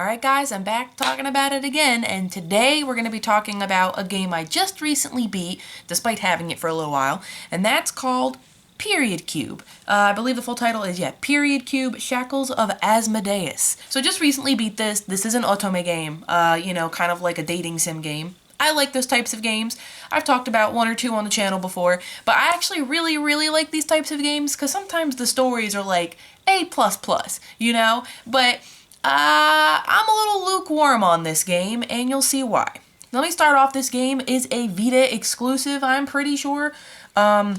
Alright guys, I'm back talking about it again, and today we're going to be talking about a game I just recently beat, despite having it for a little while, and that's called Period Cube. I believe the full title is, Period Cube, Shackles of Amadeus. So just recently beat this. This is an otome game, kind of like a dating sim game. I like those types of games. I've talked about one or two on the channel before, but I actually really like these types of games because sometimes the stories are like A++, but I'm a little lukewarm on this game, and you'll see why. Let me start off. This game is a Vita exclusive, I'm pretty sure. I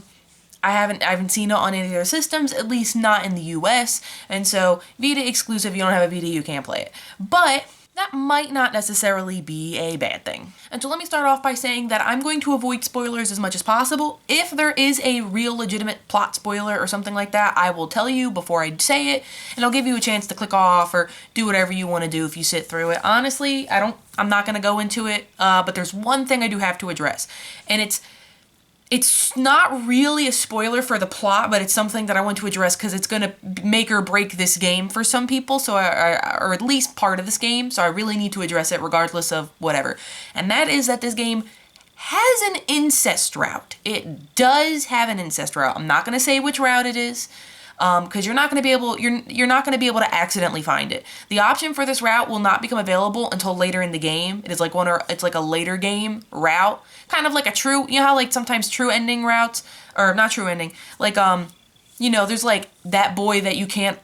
haven't seen it on any other systems, at least not in the US, and so Vita exclusive, you don't have a Vita, you can't play it. But that might not necessarily be a bad thing. And so let me start off by saying that I'm going to avoid spoilers as much as possible. If there is a real legitimate plot spoiler or something like that, I will tell you before I say it, and I'll give you a chance to click off or do whatever you want to do if you sit through it. Honestly, I'm not going to go into it, but there's one thing I do have to address, and it's not really a spoiler for the plot, but it's something that I want to address because it's going to make or break this game for some people, or at least part of this game, so I really need to address it regardless of whatever. And that is that this game has an incest route. It does have an incest route. I'm not going to say which route it is, because you're not going to be able to accidentally find it. The option for this route will not become available until later in the game. It is like it's like a later game route, kind of like a true, how like sometimes true ending routes, or not true ending, like there's like that boy that you can't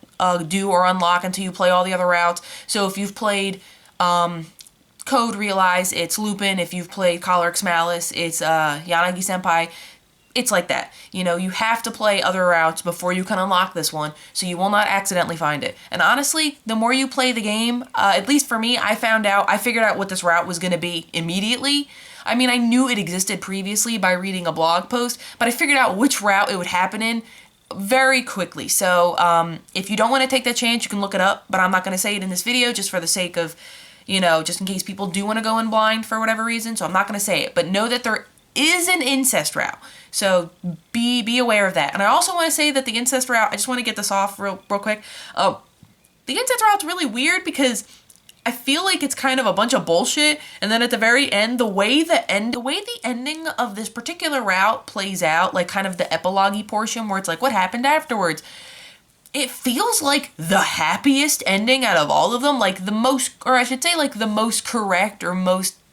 do or unlock until you play all the other routes. So if you've played Code Realize, it's Lupin. If you've played Collar X Malice, it's Yanagi Senpai. It's like that. You have to play other routes before you can unlock this one, so you will not accidentally find it. And honestly, the more you play the game, at least for me, I figured out what this route was going to be immediately. I mean, I knew it existed previously by reading a blog post, but I figured out which route it would happen in very quickly. So if you don't want to take that chance, you can look it up, but I'm not going to say it in this video just for the sake of, just in case people do want to go in blind for whatever reason, so I'm not going to say it. But know that there is an incest route, so be aware of that. And I also want to say that the incest route, I just want to get this off real quick. The incest route's really weird because I feel like it's kind of a bunch of bullshit, and then at the very end, the way the ending of this particular route plays out, like kind of the epilogue-y portion where it's like what happened afterwards, it feels like the happiest ending out of all of them, like the most, or I should say like the most correct or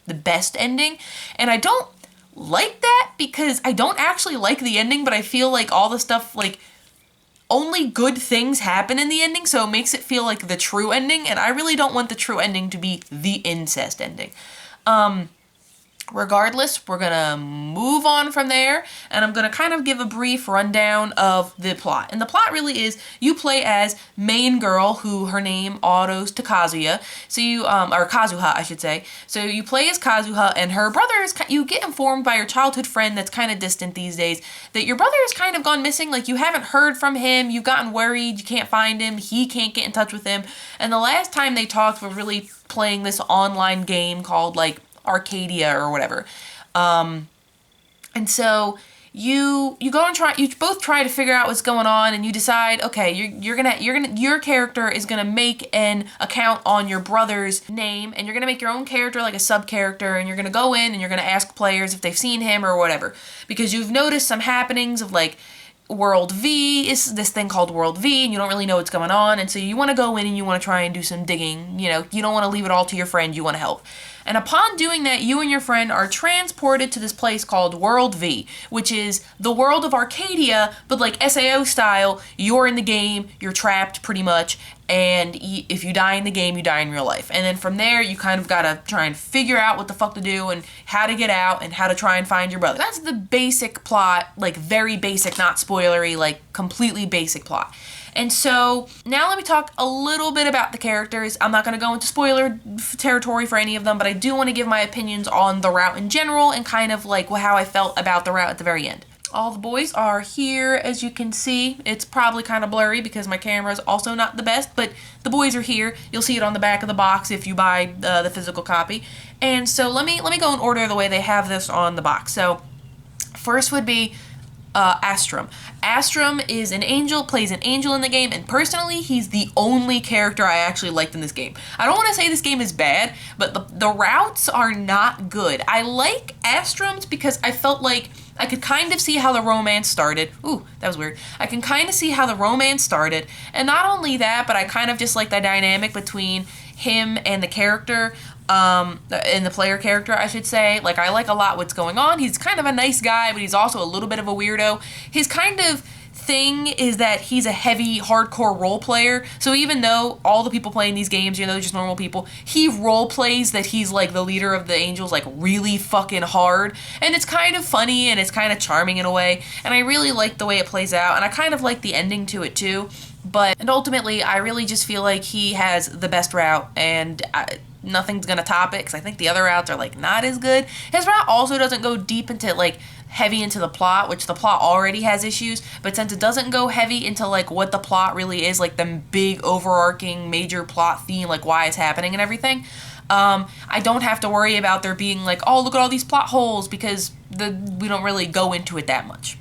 the best ending. And I don't like that because I don't actually like the ending, but I feel like all the stuff, like only good things happen in the ending, so it makes it feel like the true ending, and I really don't want the true ending to be the incest ending. Regardless, we're gonna move on from there, and I'm gonna kind of give a brief rundown of the plot. And the plot really is, you play as main girl, who her name autos to Kazuya. So you, or Kazuha, I should say. So you play as Kazuha, and her brother is, you get informed by your childhood friend that's kind of distant these days, that your brother has kind of gone missing. Like, you haven't heard from him, you've gotten worried, you can't find him, he can't get in touch with him. And the last time they talked was really playing this online game called, like, Arcadia or whatever. And so you go and you both try to figure out what's going on, and you decide, okay, your character is gonna make an account on your brother's name, and you're gonna make your own character like a sub character, and you're gonna go in and you're gonna ask players if they've seen him or whatever, because you've noticed some happenings of like World V is this thing called World V, and you don't really know what's going on, and so you want to go in and you want to try and do some digging. You don't want to leave it all to your friend, you want to help. And upon doing that, you and your friend are transported to this place called World V, which is the world of Arcadia, but like SAO style. You're in the game, you're trapped pretty much, and if you die in the game, you die in real life. And then from there, you kind of gotta try and figure out what the fuck to do and how to get out and how to try and find your brother. That's the basic plot, like very basic, not spoilery, like completely basic plot. And so now let me talk a little bit about the characters. I'm not going to go into spoiler territory for any of them, but I do want to give my opinions on the route in general and kind of like how I felt about the route at the very end. All the boys are here, as you can see. It's probably kind of blurry because my camera is also not the best, but the boys are here. You'll see it on the back of the box if you buy the physical copy. And so let me go in order the way they have this on the box. So first would be Astrum. Astrum is an angel, plays an angel in the game, and personally, he's the only character I actually liked in this game. I don't want to say this game is bad, but the routes are not good. I like Astrums because I felt like I could kind of see how the romance started. Ooh, that was weird. I can kind of see how the romance started, and not only that, but I kind of just like the dynamic between him and the character, and the player character, I should say. Like, I like a lot what's going on. He's kind of a nice guy, but he's also a little bit of a weirdo. His kind of thing is that he's a heavy, hardcore role player. So even though all the people playing these games, you know, they're just normal people, he role plays that he's like the leader of the angels, like really fucking hard. And it's kind of funny and it's kind of charming in a way. And I really like the way it plays out. And I kind of like the ending to it too. And ultimately, I really just feel like he has the best route, and nothing's gonna top it, because I think the other routes are like not as good. His route also doesn't go deep into like heavy into the plot, which the plot already has issues, but since it doesn't go heavy into like what the plot really is, like the big overarching major plot theme, like why it's happening and everything, I don't have to worry about there being like, oh, look at all these plot holes, because we don't really go into it that much.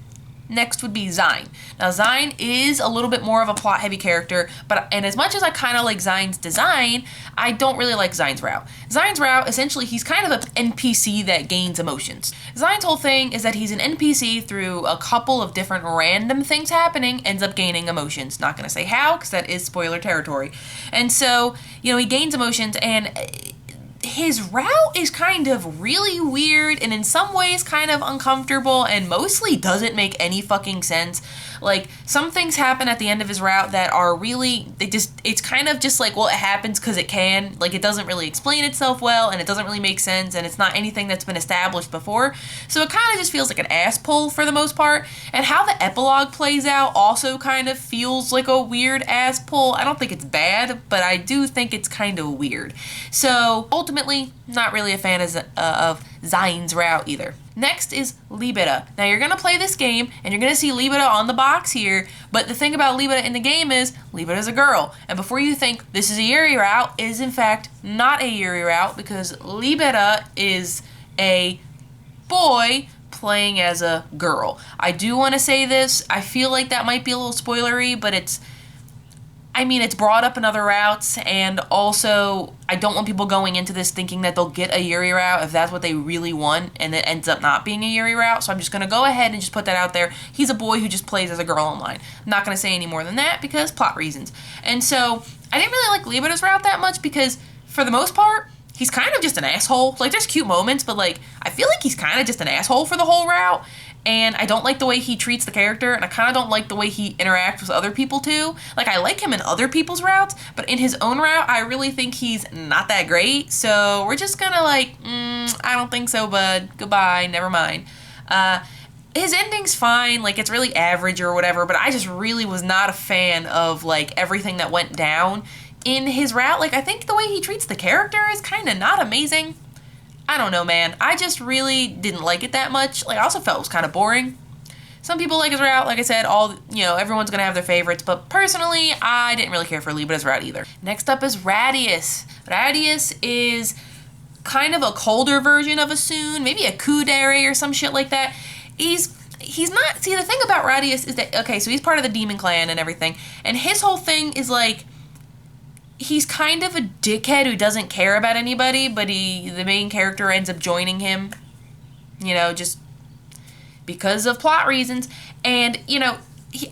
Next would be Zine. Now, Zine is a little bit more of a plot-heavy character, and as much as I kind of like Zine's design, I don't really like Zine's route. Zine's route, essentially, he's kind of an NPC that gains emotions. Zine's whole thing is that he's an NPC through a couple of different random things happening, ends up gaining emotions. Not going to say how, because that is spoiler territory. And so, you know, he gains emotions, and his route is kind of really weird and in some ways kind of uncomfortable and mostly doesn't make any fucking sense. Like, some things happen at the end of his route that are really, it's kind of just like, well, it happens because it can. Like, it doesn't really explain itself well, and it doesn't really make sense, and it's not anything that's been established before. So it kind of just feels like an ass pull for the most part. And how the epilogue plays out also kind of feels like a weird ass pull. I don't think it's bad, but I do think it's kind of weird. So ultimately, not really a fan of Zine's route either. Next is Libera. Now, you're going to play this game, and you're going to see Libera on the box here, but the thing about Libera in the game is, Libera's a girl. And before you think this is a Yuri route, it is in fact not a Yuri route, because Libera is a boy playing as a girl. I do want to say this, I feel like that might be a little spoilery, but it's brought up in other routes, and also I don't want people going into this thinking that they'll get a Yuri route if that's what they really want, and it ends up not being a Yuri route, so I'm just going to go ahead and just put that out there. He's a boy who just plays as a girl online. I'm not going to say any more than that because plot reasons. And so, I didn't really like Libera's route that much because, for the most part, he's kind of just an asshole. Like, there's cute moments, but like, I feel like he's kind of just an asshole for the whole route. And I don't like the way he treats the character, and I kind of don't like the way he interacts with other people too. Like, I like him in other people's routes, but in his own route, I really think he's not that great. So we're just gonna like, I don't think so, bud. Goodbye, never mind. His ending's fine, like, it's really average or whatever, but I just really was not a fan of, like, everything that went down in his route. Like, I think the way he treats the character is kind of not amazing. I don't know, man. I just really didn't like it that much. Like, I also felt it was kind of boring. Some people like his route. Like I said, everyone's going to have their favorites. But personally, I didn't really care for Libera's route either. Next up is Radius. Radius is kind of a colder version of Asun. Maybe a Kudere or some shit like that. He's not... See, the thing about Radius is that... Okay, so he's part of the Demon Clan and everything. And his whole thing is like... He's kind of a dickhead who doesn't care about anybody, but the main character ends up joining him, just because of plot reasons. And,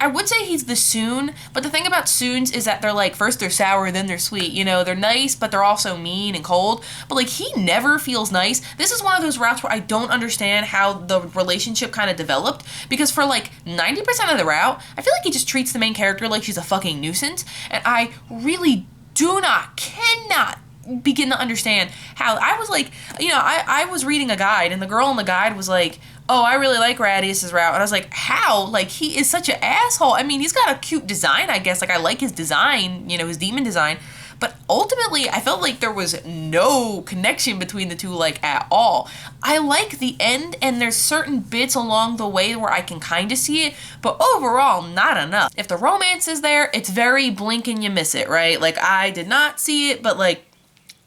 I would say he's the Soon, but the thing about Soons is that they're like, first they're sour, then they're sweet. They're nice, but they're also mean and cold. But like, he never feels nice. This is one of those routes where I don't understand how the relationship kind of developed, because for like 90% of the route, I feel like he just treats the main character like she's a fucking nuisance, and I really cannot begin to understand how. I was like, I was reading a guide, and the girl in the guide was like, oh, I really like Radius's route, and I was like, how? Like, he is such an asshole. I mean, he's got a cute design, I guess. Like, I like his design, his demon design, but ultimately, I felt like there was no connection between the two, like, at all. I like the end, and there's certain bits along the way where I can kind of see it, but overall, not enough. If the romance is there, it's very blink and you miss it, right? Like, I did not see it, but, like,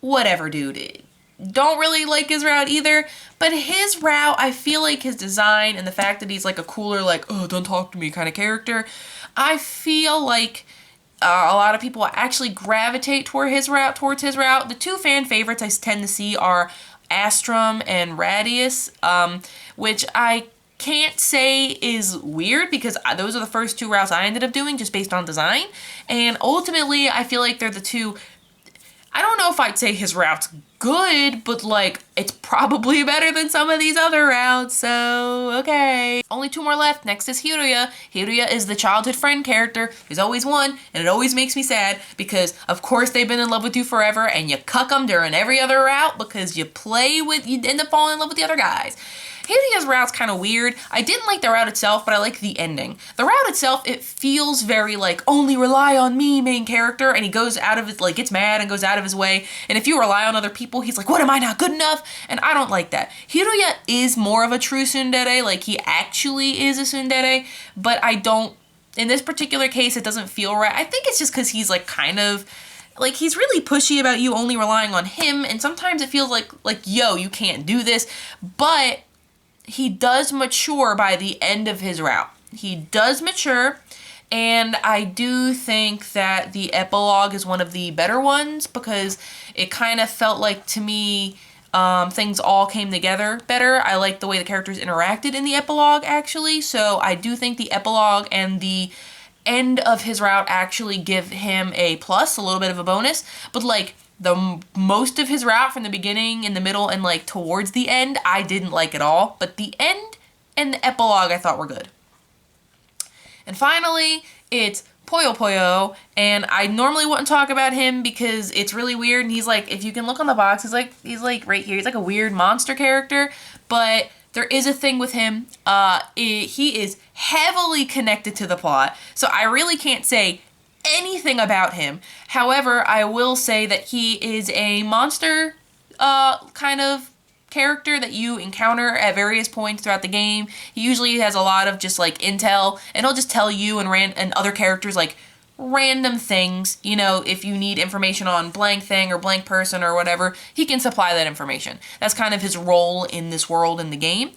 whatever, dude. don't really like his route either, but his route, I feel like his design and the fact that he's like a cooler, like, oh, don't talk to me kind of character, I feel like a lot of people actually gravitate towards his route. The two fan favorites I tend to see are Astrum and Radius, which I can't say is weird because those are the first two routes I ended up doing just based on design. And ultimately, I feel like they're the two. I don't know if I'd say his route's good, but like, it's probably better than some of these other routes, so okay. Only two more left. Next is Hiruya. Hiruya is the childhood friend character. There's always one, and it always makes me sad because, of course, they've been in love with you forever, and you cuck them during every other route because you end up falling in love with the other guys. Hidea's route's kind of weird. I didn't like the route itself, but I like the ending. The route itself, it feels very like, only rely on me, main character, and he goes out of his, like, gets mad and goes out of his way, and if you rely on other people, he's like, what, am I not good enough? And I don't like that. Hiruya is more of a true tsundere, like, he actually is a tsundere, but I don't, in this particular case, it doesn't feel right. I think it's just because he's, like, kind of, like, he's really pushy about you only relying on him, and sometimes it feels like, yo, you can't do this, but he does mature by the end of his route. He does mature, and I do think that the epilogue is one of the better ones because it kind of felt like, to me, things all came together better. I like the way the characters interacted in the epilogue, actually, so I do think the epilogue and the end of his route actually give him a plus, a little bit of a bonus, but, like, the most of his route from the beginning, in the middle, and like towards the end, I didn't like at all. But the end and the epilogue I thought were good. And finally, it's Puyo Puyo, and I normally wouldn't talk about him because it's really weird. And he's like, if you can look on the box, he's like right here. He's like a weird monster character, but there is a thing with him. He is heavily connected to the plot, so I really can't say anything about him. However, I will say that he is a monster kind of character that you encounter at various points throughout the game. He usually has a lot of just like intel, and he'll just tell you and other characters like random things. You know, if you need information on blank thing or blank person or whatever, he can supply that information. That's kind of his role in this world in the game.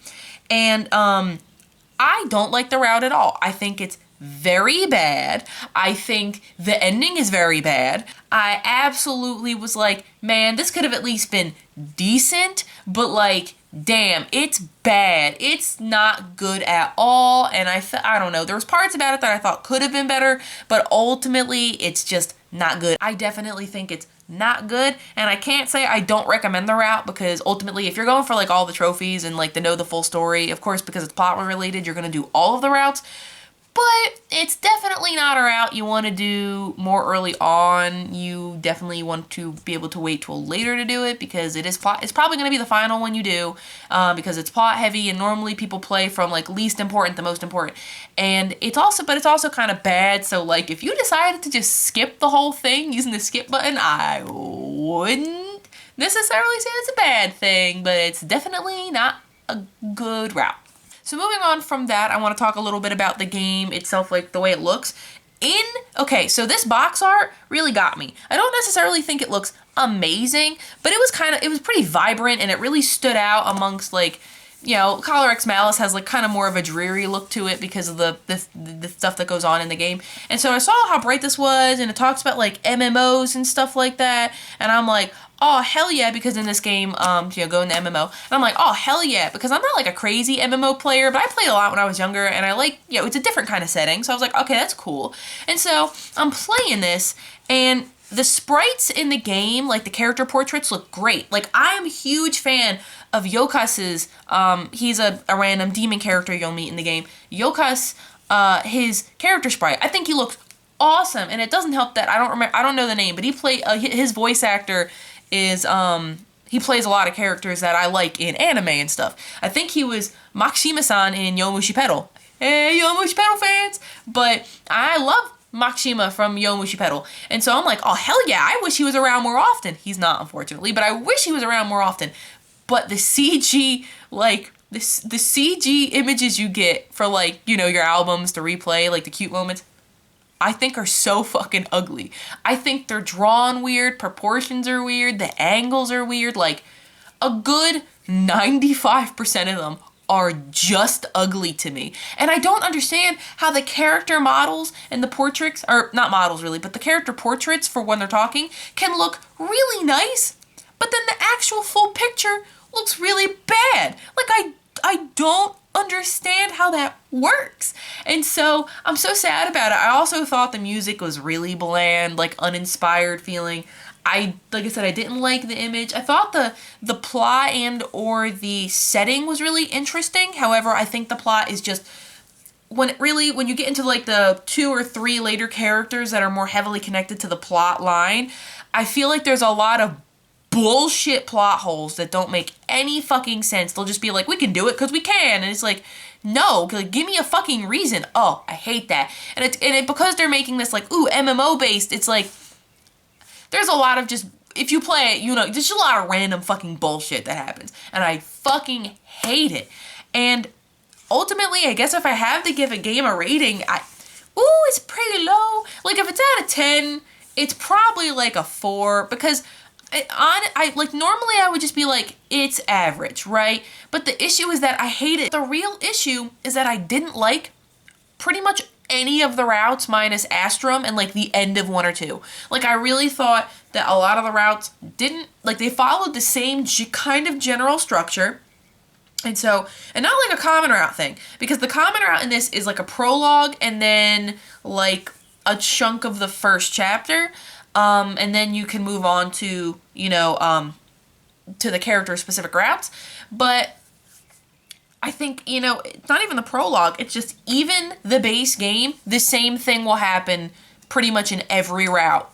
And I don't like the route at all. I think it's very bad. I think the ending is very bad. I absolutely was like, man, this could have at least been decent, but like, damn, it's bad. It's not good at all, and I don't know, there was parts about it that I thought could have been better, but ultimately, it's just not good. I definitely think it's not good, and I can't say I don't recommend the route because ultimately, if you're going for like all the trophies and like to know the full story, of course, because it's plot related, you're going to do all of the routes. But it's definitely not a route you want to do more early on. You definitely want to be able to wait till later to do it because it's probably going to be the final one you do because it's plot heavy and normally people play from like least important to most important. And it's also kind of bad. So like if you decided to just skip the whole thing using the skip button, I wouldn't necessarily say it's a bad thing, but it's definitely not a good route. So moving on from that, I want to talk a little bit about the game itself, like the way it looks. Okay, so this box art really got me. I don't necessarily think it looks amazing, but it was pretty vibrant and it really stood out amongst like, you know, Collar X Malice has like kind of more of a dreary look to it because of the stuff that goes on in the game. And so I saw how bright this was and it talks about like MMOs and stuff like that. And I'm like, oh, hell yeah, because in this game, go in the MMO. And I'm like, oh, hell yeah, because I'm not like a crazy MMO player, but I played a lot when I was younger, and I like, it's a different kind of setting. So I was like, okay, that's cool. And so I'm playing this, and the sprites in the game, like the character portraits, look great. Like, I'm a huge fan of Yokas's, he's a random demon character you'll meet in the game. Yokas, his character sprite, I think he looks awesome, and it doesn't help that I don't know the name, but his voice actor is he plays a lot of characters that I like in anime and stuff. I think he was Makishima-san in Yomushi Pedal. Hey, Yomushi Pedal fans! But I love Makishima from Yomushi Pedal. And so I'm like, oh, hell yeah, I wish he was around more often. He's not, unfortunately, but I wish he was around more often. But the CG, like, the CG images you get for, like, your albums to replay, like the cute moments, I think are so fucking ugly. I think they're drawn weird, proportions are weird, the angles are weird, like, a good 95% of them are just ugly to me. And I don't understand how the character models and the portraits, or not models really, but the character portraits for when they're talking can look really nice, but then the actual full picture looks really bad. Like I don't understand how that works. And so I'm so sad about it. I also thought the music was really bland, like uninspired feeling. Like I said, I didn't like the image. I thought the plot and or the setting was really interesting. However, I think the plot is just when you get into like the 2 or 3 later characters that are more heavily connected to the plot line, I feel like there's a lot of bullshit plot holes that don't make any fucking sense. They'll just be like, we can do it because we can, and it's like, no, like, give me a fucking reason. Oh, I hate that. And because they're making this like, ooh, MMO based, it's like there's a lot of just, if you play it, you know, there's just a lot of random fucking bullshit that happens, and I fucking hate it. And ultimately, I guess if I have to give a game a rating, it's pretty low. Like if it's out of 10, it's probably like a 4, because normally I would just be like, it's average, right? But the issue is that I hate it. The real issue is that I didn't like pretty much any of the routes minus Astrum and like the end of 1 or 2. Like I really thought that a lot of the routes didn't, like they followed the same kind of general structure. And not like a common route thing, because the common route in this is like a prologue and then like a chunk of the first chapter. And then you can move on to, to the character specific routes. But I think, it's not even the prologue. It's just even the base game, the same thing will happen pretty much in every route.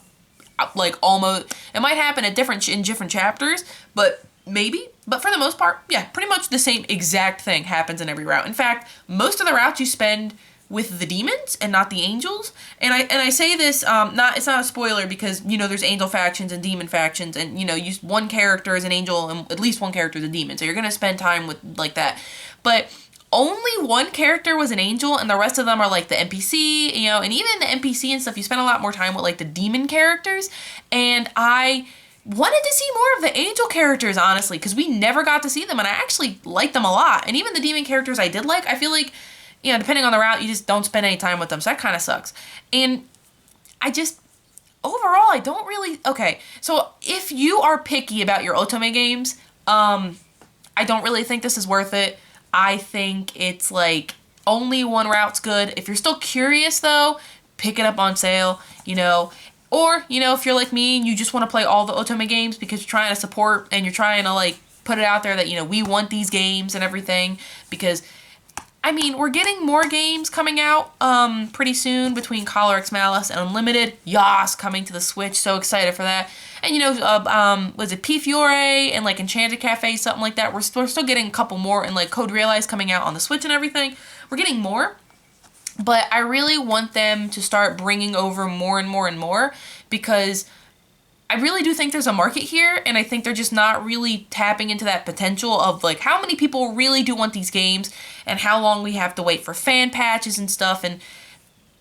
Like almost, it might happen in different chapters, but maybe. But for the most part, yeah, pretty much the same exact thing happens in every route. In fact, most of the routes you spend with the demons and not the angels. And I say this, it's not a spoiler because, there's angel factions and demon factions, and, one character is an angel and at least one character is a demon. So you're going to spend time with like that. But only one character was an angel and the rest of them are like the NPC, and even the NPC and stuff, you spend a lot more time with like the demon characters. And I wanted to see more of the angel characters, honestly, because we never got to see them, and I actually liked them a lot. And even the demon characters I did like, I feel like, depending on the route, you just don't spend any time with them, so that kind of sucks. And overall, I don't really, okay, so if you are picky about your Otome games, I don't really think this is worth it. I think it's like, only one route's good. If you're still curious, though, pick it up on sale, or, if you're like me and you just want to play all the Otome games because you're trying to support and you're trying to, like, put it out there that, we want these games and everything, because we're getting more games coming out pretty soon between Collar X Malice and Unlimited. Yas coming to the Switch. So excited for that. And was it P Fiore and like Enchanted Cafe, something like that. We're still getting a couple more, and like Code Realize coming out on the Switch and everything. We're getting more. But I really want them to start bringing over more and more and more, because I really do think there's a market here, and I think they're just not really tapping into that potential of like how many people really do want these games and how long we have to wait for fan patches and stuff. And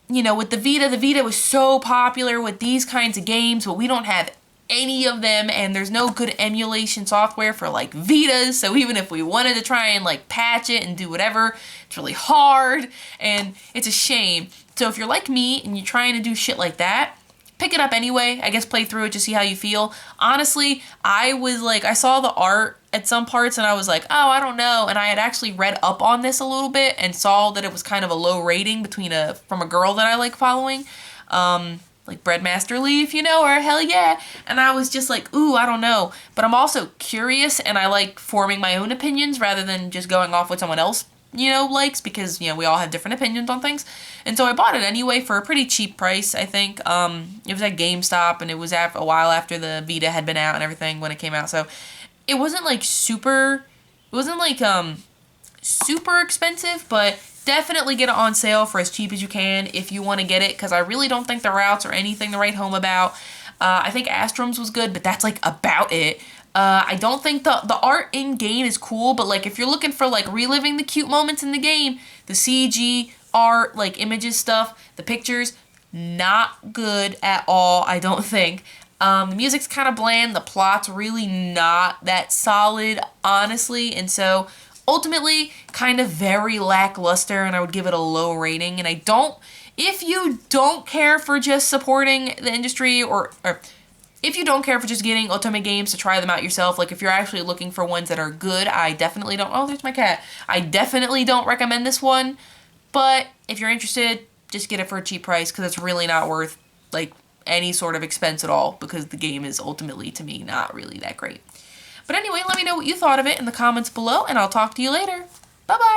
with the Vita was so popular with these kinds of games, but we don't have any of them, and there's no good emulation software for like Vitas, so even if we wanted to try and like patch it and do whatever, it's really hard, and it's a shame. So if you're like me and you're trying to do shit like that, pick it up anyway. I guess play through it to see how you feel. Honestly, I saw the art at some parts and I was like, oh, I don't know. And I had actually read up on this a little bit and saw that it was kind of a low rating from a girl that I like following. Like Breadmaster Leaf, or hell yeah. And I was just like, ooh, I don't know. But I'm also curious, and I like forming my own opinions rather than just going off what someone else likes, because, we all have different opinions on things. And so I bought it anyway for a pretty cheap price, I think. It was at GameStop, and it was a while after the Vita had been out and everything when it came out. So it wasn't like super expensive, but definitely get it on sale for as cheap as you can if you want to get it, because I really don't think the routes are anything to write home about. I think Astrum's was good, but that's like about it. I don't think the art in game is cool, but like if you're looking for like reliving the cute moments in the game, the CG art, like images stuff, the pictures, not good at all, I don't think. The music's kind of bland. The plot's really not that solid, honestly. And so ultimately, kind of very lackluster, and I would give it a low rating. And if you don't care for just supporting the industry, or if you don't care for just getting Otome games to try them out yourself, like if you're actually looking for ones that are good, I definitely don't, oh, there's my cat. I definitely don't recommend this one, but if you're interested, just get it for a cheap price, because it's really not worth, like, any sort of expense at all, because the game is ultimately, to me, not really that great. But anyway, let me know what you thought of it in the comments below, and I'll talk to you later. Bye-bye!